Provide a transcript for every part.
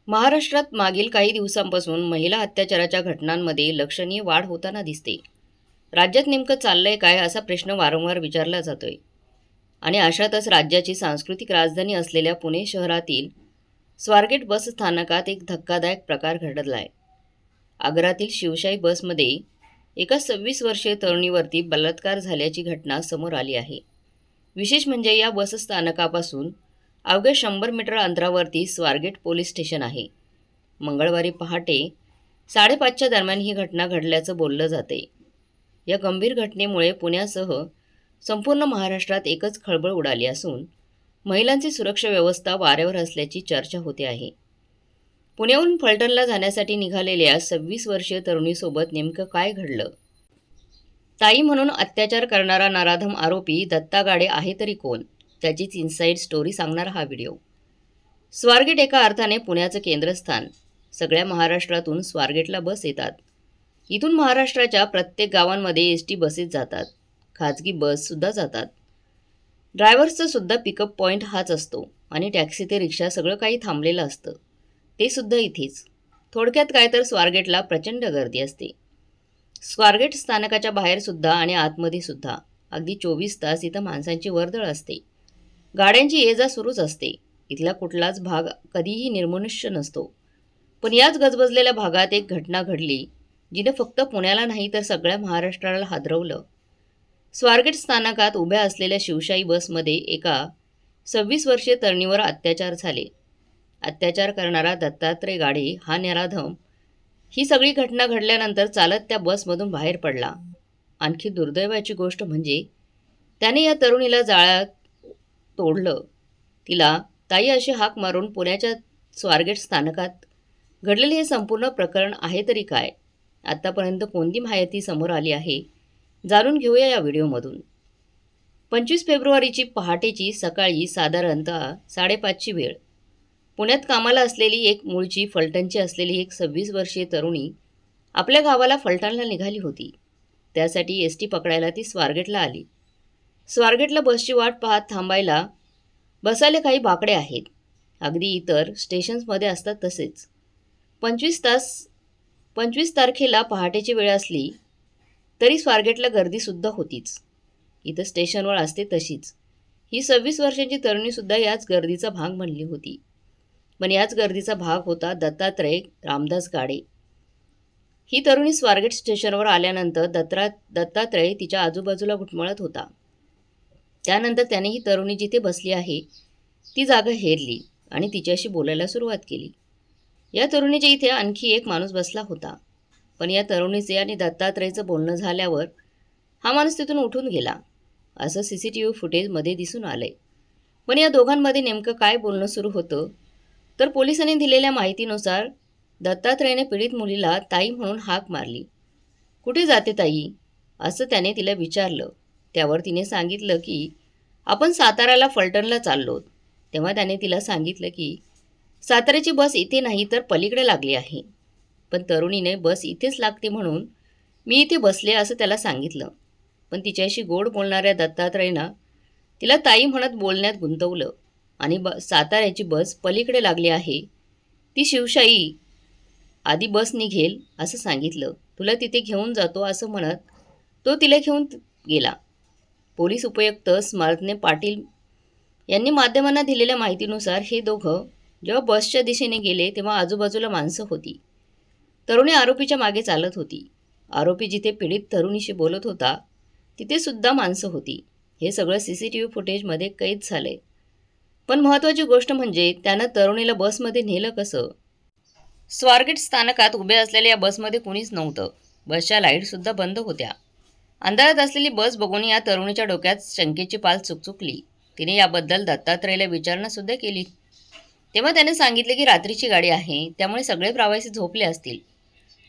महाराष्ट्रात मागील काही दिवसांपासून महिला अत्याचाराच्या घटनांमध्ये लक्षणीय वाढ होताना दिसते. राज्यात नेमकं चाललंय काय असा प्रश्न वारंवार विचारला जातोय. आणि अशातच राज्याची सांस्कृतिक राजधानी असलेल्या पुणे शहरातील स्वारगेट बस स्थानकात एक धक्कादायक प्रकार घडलाय. आग्रातील शिवशाही बसमध्ये एका 26 वर्षीय तरुणीवरती बलात्कार झाल्याची घटना समोर आली आहे. विशेष म्हणजे या बस स्थानकापासून अवघ्या 100 मीटर अंतरावरती स्वारगेट पोलीस स्टेशन आहे. मंगळवारी पहाटे 5:30च्या दरम्यान ही घटना घडल्याचं बोललं जाते. या गंभीर घटनेमुळे पुण्यासह संपूर्ण महाराष्ट्रात एकच खळबळ उडाली असून महिलांची सुरक्षा व्यवस्था वाऱ्यावर असल्याची चर्चा होते आहे. पुण्याहून फलटणला जाण्यासाठी निघालेल्या 26 वर्षीय तरुणीसोबत नेमकं काय घडलं? ताई म्हणून अत्याचार करणारा नराधम आरोपी दत्ता गाडे आहे तरी कोण? त्याचीच इनसाईड स्टोरी सांगणारा हा व्हिडिओ. स्वारगेट एका अर्थाने पुण्याचं केंद्रस्थान. सगळ्या महाराष्ट्रातून स्वारगेटला बस येतात. इथून महाराष्ट्राच्या प्रत्येक गावांमध्ये एसटी बसेस जातात. खाजगी बससुद्धा जातात. ड्रायव्हर्सचं सुद्धा पिकअप पॉईंट हाच असतो आणि टॅक्सी ते रिक्षा सगळं काही थांबलेलं असतं. ते सुद्धा इथेच. थोडक्यात काय तर स्वारगेटला प्रचंड गर्दी असते. स्वारगेट स्थानकाच्या बाहेरसुद्धा आणि आतमध्ये सुद्धा अगदी 24 तास इथं माणसांची वर्दळ असते. गाड्यांची ये-जा सुरूच असते. इथला कुठलाच भाग कधीही निर्मनुष्य नसतो. पण याच गजबजलेल्या भागात एक घटना घडली जिने फक्त पुण्याला नाही तर सगळ्या महाराष्ट्राला हादरवलं. स्वारगेट स्थानकात उभ्या असलेल्या शिवशाही बसमध्ये एका 26 वर्षीय तरुणीवर अत्याचार झाले. अत्याचार करणारा दत्तात्रय गाडे हा नराधम ही सगळी घटना घडल्यानंतर चालत त्या बसमधून बाहेर पडला. आणखी दुर्दैवाची गोष्ट म्हणजे त्याने या तरुणीला जाळ्यात तोडलं. तिला ताई अशी हाक मारून पुण्याच्या स्वारगेट स्थानकात घडलेले हे संपूर्ण प्रकरण आहे तरी काय? आत्तापर्यंत कोणती माहिती समोर आली आहे जाणून घेऊया या व्हिडिओमधून. 25 फेब्रुवारीची पहाटेची सकाळी साधारणतः 5:30ची वेळ. पुण्यात कामाला असलेली एक मूळची फलटणची असलेली एक 26 वर्षीय तरुणी आपल्या गावाला फलटणला निघाली होती. त्यासाठी एसटी पकडायला ती स्वारगेटला आली. स्वारगेटला बसची वाट पाहत थांबायला बसायला काही बाकडे आहेत. अगदी इतर स्टेशन्समध्ये असतात तसेच. 25 तारखेला पहाटेची वेळ असली तरी स्वारगेटला गर्दीसुद्धा होतीच. इथं स्टेशनवर असते तशीच. ही 26 वर्षांची तरुणीसुद्धा याच गर्दीचा भाग बनली होती. पण याच गर्दीचा भाग होता दत्तात्रय रामदास गाडे. ही तरुणी स्वारगेट स्टेशनवर आल्यानंतर दत्तात्रय तिच्या आजूबाजूला घुटमळत होता. त्यानंतर त्याने ही तरुणी जिथे बसली आहे ती जागा हेरली आणि तिच्याशी बोलायला सुरुवात केली. या तरुणीच्या इथे आणखी एक माणूस बसला होता. पण या तरुणीचे आणि दत्तात्रयचं बोलणं झाल्यावर हा माणूस तिथून उठून गेला असं CCTV फुटेजमध्ये दिसून आलंय. पण या दोघांमध्ये नेमकं काय बोलणं सुरू होतं तर पोलिसांनी दिलेल्या माहितीनुसार दत्तात्रयने पीडित मुलीला ताई म्हणून हाक मारली. कुठे जाते ताई असं त्याने तिला विचारलं. त्यावर तिने सांगितलं की आपण साताऱ्याला फलटणला चाललो. तेव्हा त्याने तिला सांगितलं की साताऱ्याची बस इथे नाही तर पलीकडे लागली आहे. पण तरुणीने बस इथेच लागते म्हणून मी इथे बसले असं त्याला सांगितलं. पण तिच्याशी गोड बोलणाऱ्या दत्तात्रयनं तिला ताई म्हणत बोलण्यात गुंतवलं आणि साताऱ्याची बस पलीकडे लागली आहे. ती शिवशाही आधी बस निघेल असं सांगितलं. तुला तिथे घेऊन जातो असं म्हणत तो तिला घेऊन गेला. पोलीस उपायुक्त स्मरणने पाटील यांनी माध्यमांना दिलेल्या माहितीनुसार हे दोघं जेव्हा बसच्या दिशेने गेले तेव्हा आजूबाजूला माणसं होती. तरुणी आरोपीच्या मागे चालत होती. आरोपी जिथे पीडित तरुणीशी बोलत होता तिथे सुद्धा माणसं होती. हे सगळं CCTV फुटेजमध्ये कैद झालंय. पण महत्त्वाची गोष्ट म्हणजे त्यानं तरुणीला बसमध्ये नेलं कसं? स्वारगेट स्थानकात उभे असलेल्या या बसमध्ये कुणीच नव्हतं. बसच्या लाईटसुद्धा बंद होत्या. अंधारात असलेली बस बघून या तरुणीच्या डोक्यात शंकेची पाल चुकचुकली. तिने याबद्दल दत्तात्रयला विचारणा केली. तेव्हा त्याने सांगितले की रात्रीची गाडी आहे त्यामुळे सगळे प्रवासी झोपले असतील.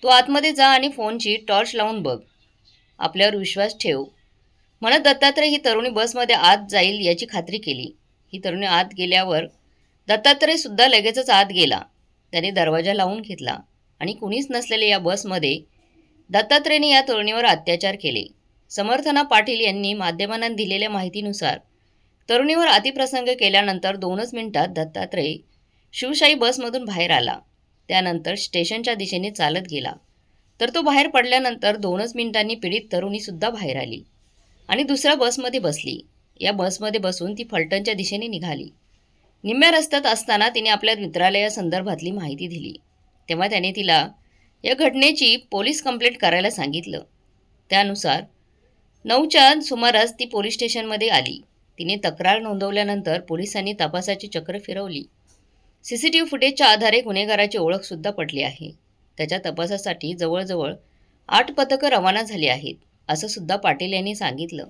तू आतमध्ये जा आणि फोनची टॉर्च लावून बघ. आपल्यावर विश्वास ठेव म्हणत दत्तात्रय ही तरुणी बसमध्ये आत जाईल याची खात्री केली. ही तरुणी आत गेल्यावर दत्तात्रयसुद्धा लगेचच आत गेला. त्याने दरवाजा लावून घेतला आणि कुणीच नसलेल्या या बसमध्ये दत्तात्रयने या तरुणीवर अत्याचार केले. समर्थना पाटील यांनी माध्यमांना दिलेल्या माहितीनुसार तरुणीवर अतिप्रसंग केल्यानंतर 2च मिनिटात दत्तात्रय शिवशाही बसमधून बाहेर आला त्यानंतर स्टेशनच्या दिशेने चालत गेला, तर तो बाहेर पडल्यानंतर 2च मिनिटांनी पीडित तरुणीसुद्धा बाहेर आली आणि दुसऱ्या बसमध्ये बसली. या बसमध्ये बसून ती फलटणच्या दिशेने निघाली. निम्म्या रस्त्यात असताना तिने आपल्या मित्रालयासंदर्भातली माहिती दिली. तेव्हा त्याने तिला या घटनेची पोलीस कंप्लेंट करायला सांगितलं. त्यानुसार 9च्या सुमारास ती पोलीस स्टेशनमध्ये आली. तिने तक्रार नोंदवल्यानंतर पोलिसांनी तपासाची चक्र फिरवली. CCTV फुटेजच्या आधारे गुन्हेगाराची ओळखसुद्धा पटली आहे. त्याच्या तपासासाठी जवळजवळ 8 पथकं रवाना झाली आहेत, असं सुद्धा पाटील यांनी सांगितलं.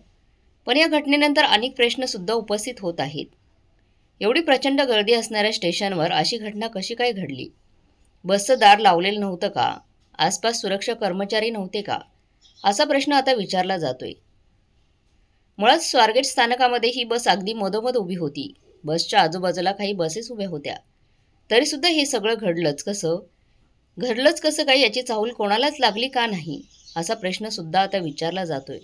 पण या घटनेनंतर अनेक प्रश्नसुद्धा उपस्थित होत आहेत. एवढी प्रचंड गर्दी असणाऱ्या स्टेशनवर अशी घटना कशी काय घडली? बसचं दार लावलेलं नव्हतं का? आसपास सुरक्षा कर्मचारी नव्हते का? असा प्रश्न आता विचारला जातोय. मुळात स्वारगेट स्थानकामध्ये ही बस अगदी मधोमध उभी होती. बसच्या आजूबाजूला काही बसेस उभ्या होत्या. तरीसुद्धा हे सगळं घडलंच कसं काय याची चाहूल कोणालाच लागली का नाही, असा प्रश्नसुद्धा आता विचारला जातोय.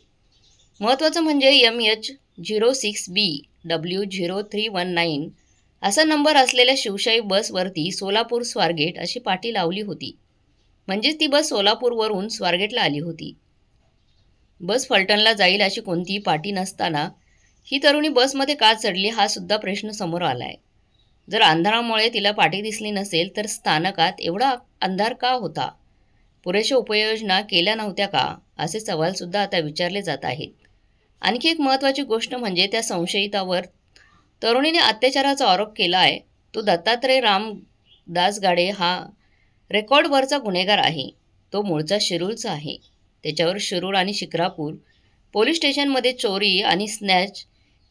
महत्त्वाचं म्हणजे MH06BW0319 असा नंबर असलेल्या शिवशाही बसवरती सोलापूर स्वारगेट अशी पाटी लावली होती. म्हणजेच ती बस सोलापूरवरून स्वारगेटला आली होती. बस फलटणला जाईल अशी कोणतीही पाटी नसताना ही तरुणी बसमध्ये का चढली, हा सुद्धा प्रश्न समोर आलाय. जर अंधारामुळे तिला पाटी दिसली नसेल तर स्थानकात एवढा अंधार का होता? पुरेशा उपाययोजना केल्या नव्हत्या का? असे सवालसुद्धा आता विचारले जात आहेत. आणखी एक महत्त्वाची गोष्ट म्हणजे त्या संशयितावर तरुणीने अत्याचाराचा आरोप केला आहे. तो दत्तात्रय रामदास गाडे हा रेकॉर्डवरचा गुन्हेगार आहे. तो मूळचा शिरूरचा आहे. त्याच्यावर शिरूर आणि शिक्रापूर पोलीस स्टेशनमध्ये चोरी आणि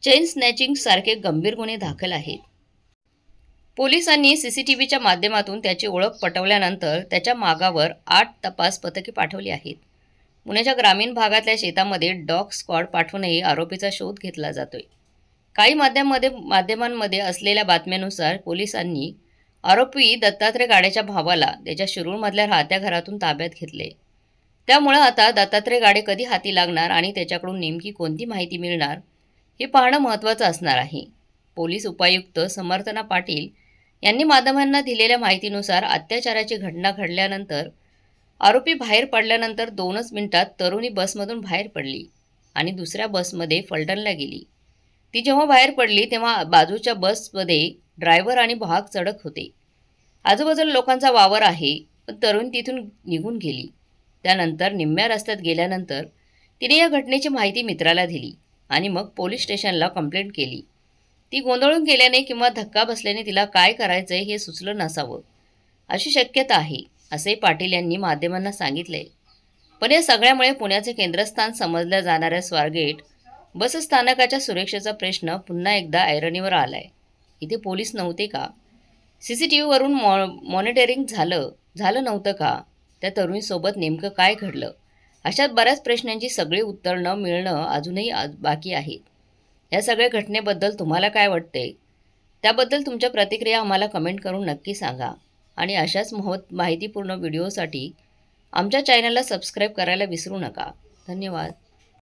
चेन स्नॅचिंग सारखे गंभीर गुन्हे दाखल आहेत. पोलिसांनी CCTVच्या माध्यमातून त्याची ओळख पटवल्यानंतर त्याच्या मागावर 8 तपास पथके पाठवली आहेत. पुण्याच्या ग्रामीण भागातल्या शेतामध्ये डॉग स्क्वॉड पाठवूनही आरोपीचा शोध घेतला जातोय. काही माध्यमांमध्ये असलेल्या बातम्यानुसार पोलिसांनी आरोपी दत्तात्रय गाडेच्या भावाला त्याच्या शिरूरमधल्या राहत्या घरातून ताब्यात घेतले. त्यामुळे आता दत्तात्रय गाडे कधी हाती लागणार आणि त्याच्याकडून नेमकी कोणती माहिती मिळणार हे पाहणं महत्त्वाचं असणार आहे. पोलीस उपायुक्त समर्थना पाटील यांनी माध्यमांना दिलेल्या माहितीनुसार अत्याचाराची घटना घडल्यानंतर आरोपी बाहेर पडल्यानंतर 2च मिनिटात तरुणी बसमधून बाहेर पडली आणि दुसऱ्या बसमध्ये फलटणला गेली. ती जेव्हा बाहेर पडली तेव्हा बाजूच्या बसमध्ये ड्रायव्हर आणि वाहक चढत होते. आजूबाजूला लोकांचा वावर आहे, पण तरुणी तिथून निघून गेली. त्यानंतर निम्म्या रस्त्यात गेल्यानंतर तिने या घटनेची माहिती मित्राला दिली आणि मग पोलीस स्टेशनला कंप्लेंट केली. ती गोंधळून गेल्याने किंवा धक्का बसल्याने तिला काय करायचंय हे सुचलं नसावं अशी शक्यता आहे, असे पाटील यांनी माध्यमांना सांगितले. पण या सगळ्यामुळे पुण्याचे केंद्रस्थान समजल्या जाणाऱ्या स्वारगेट बसस्थानकाच्या सुरक्षेचा प्रश्न पुन्हा एकदा ऐरणीवर आलाय. इथे पोलीस नव्हते का? CCTVवरून मॉनिटरिंग झालं नव्हतं का? त्या तरुणीसोबत नेमकं काय घडलं? अशा बऱ्याच प्रश्नांची सगळी उत्तर न मिळणं अजूनही बाकी आहेत. या सगळ्या घटनेबद्दल तुम्हाला काय वाटते? त्याबद्दल तुमच्या प्रतिक्रिया आम्हाला कमेंट करून नक्की सांगा आणि अशाच माहितीपूर्ण व्हिडिओसाठी आमच्या चॅनलला सबस्क्राईब करायला विसरू नका. धन्यवाद.